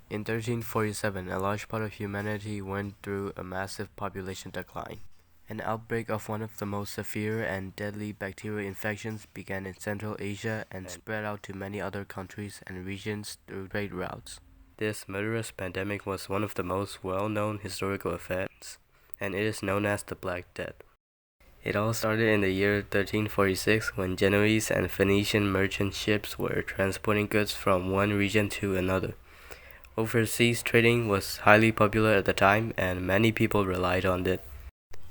In 1347, a large part of humanity went through a massive population decline. An outbreak of one of the most severe and deadly bacterial infections began in Central Asia and spread out to many other countries and regions through trade routes. This murderous pandemic was one of the most well-known historical events, and it is known as the Black Death. It all started in the year 1346 when Genoese and Phoenician merchant ships were transporting goods from one region to another. Overseas trading was highly popular at the time, and many people relied on it.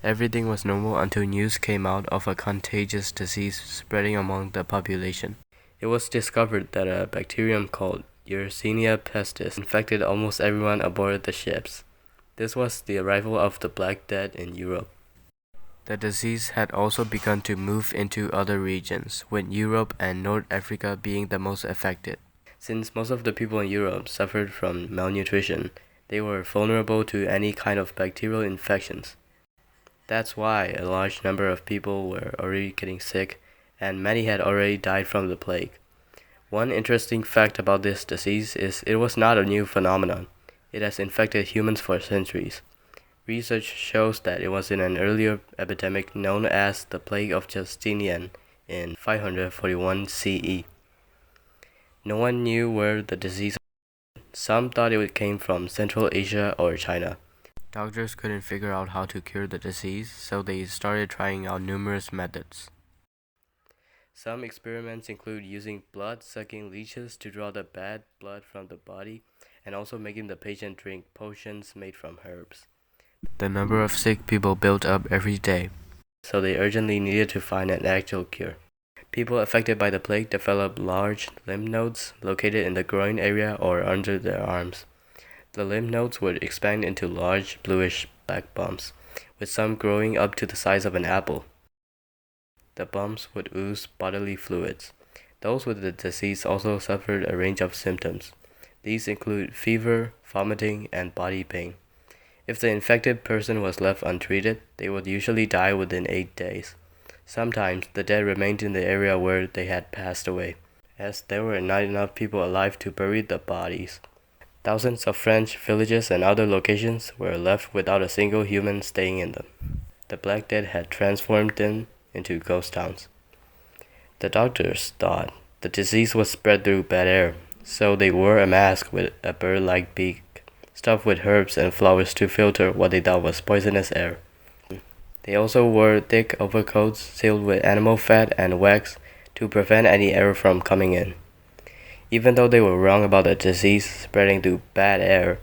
Everything was normal until news came out of a contagious disease spreading among the population. It was discovered that a bacterium called Yersinia pestis infected almost everyone aboard the ships. This was the arrival of the Black Death in Europe. The disease had also begun to move into other regions, with Europe and North Africa being the most affected. Since most of the people in Europe suffered from malnutrition, they were vulnerable to any kind of bacterial infections. That's why a large number of people were already getting sick, and many had already died from the plague. One interesting fact about this disease is it was not a new phenomenon. It has infected humans for centuries. Research shows that it was in an earlier epidemic known as the Plague of Justinian in 541 CE. No one knew where the disease came from. Some thought it came from Central Asia or China. Doctors couldn't figure out how to cure the disease, so they started trying out numerous methods. Some experiments include using blood-sucking leeches to draw the bad blood from the body, and also making the patient drink potions made from herbs. The number of sick people built up every day, so they urgently needed to find an actual cure. People affected by the plague developed large lymph nodes located in the groin area or under their arms. The lymph nodes would expand into large bluish black bumps, with some growing up to the size of an apple. The bumps would ooze bodily fluids. Those with the disease also suffered a range of symptoms. These include fever, vomiting, and body pain. If the infected person was left untreated, they would usually die within 8 days. Sometimes the dead remained in the area where they had passed away, as there were not enough people alive to bury the bodies. Thousands of French villages and other locations were left without a single human staying in them. The Black Death had transformed them into ghost towns. The doctors thought the disease was spread through bad air, so they wore a mask with a bird-like beak, stuffed with herbs and flowers to filter what they thought was poisonous air. They also wore thick overcoats sealed with animal fat and wax to prevent any air from coming in. Even though they were wrong about the disease spreading through bad air,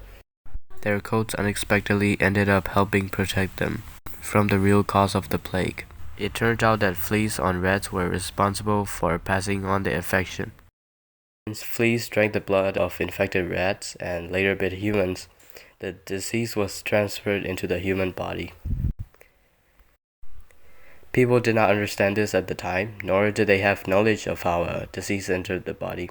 their coats unexpectedly ended up helping protect them from the real cause of the plague. It turned out that fleas on rats were responsible for passing on the infection. Since fleas drank the blood of infected rats and later bit humans, the disease was transferred into the human body. People did not understand this at the time, nor did they have knowledge of how a disease entered the body.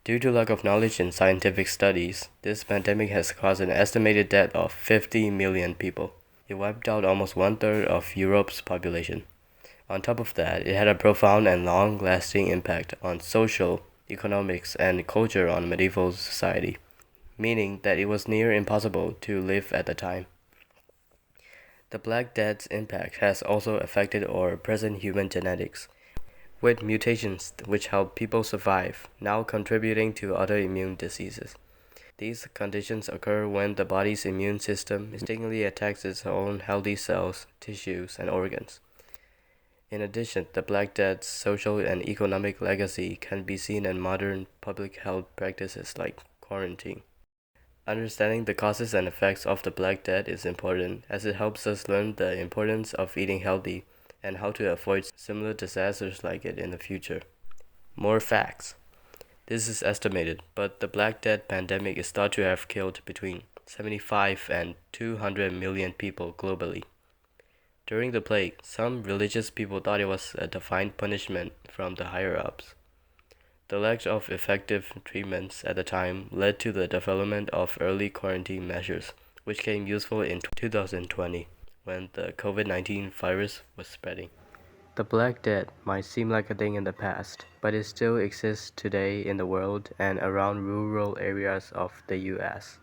Due to lack of knowledge in scientific studies, this pandemic has caused an estimated death of 50 million people. It wiped out almost one-third of Europe's population. On top of that, it had a profound and long-lasting impact on social, economics, and culture on medieval society, meaning that it was near impossible to live at the time. The Black Death's impact has also affected our present human genetics, with mutations which help people survive, now contributing to other immune diseases. These conditions occur when the body's immune system mistakenly attacks its own healthy cells, tissues, and organs. In addition, the Black Death's social and economic legacy can be seen in modern public health practices like quarantine. Understanding the causes and effects of the Black Death is important, as it helps us learn the importance of eating healthy and how to avoid similar disasters like it in the future. More facts. This is estimated, but the Black Death pandemic is thought to have killed between 75 and 200 million people globally. During the plague, some religious people thought it was a divine punishment from the higher-ups. The lack of effective treatments at the time led to the development of early quarantine measures, which came useful in 2020 when the COVID-19 virus was spreading. The Black Death might seem like a thing in the past, but it still exists today in the world and around rural areas of the US.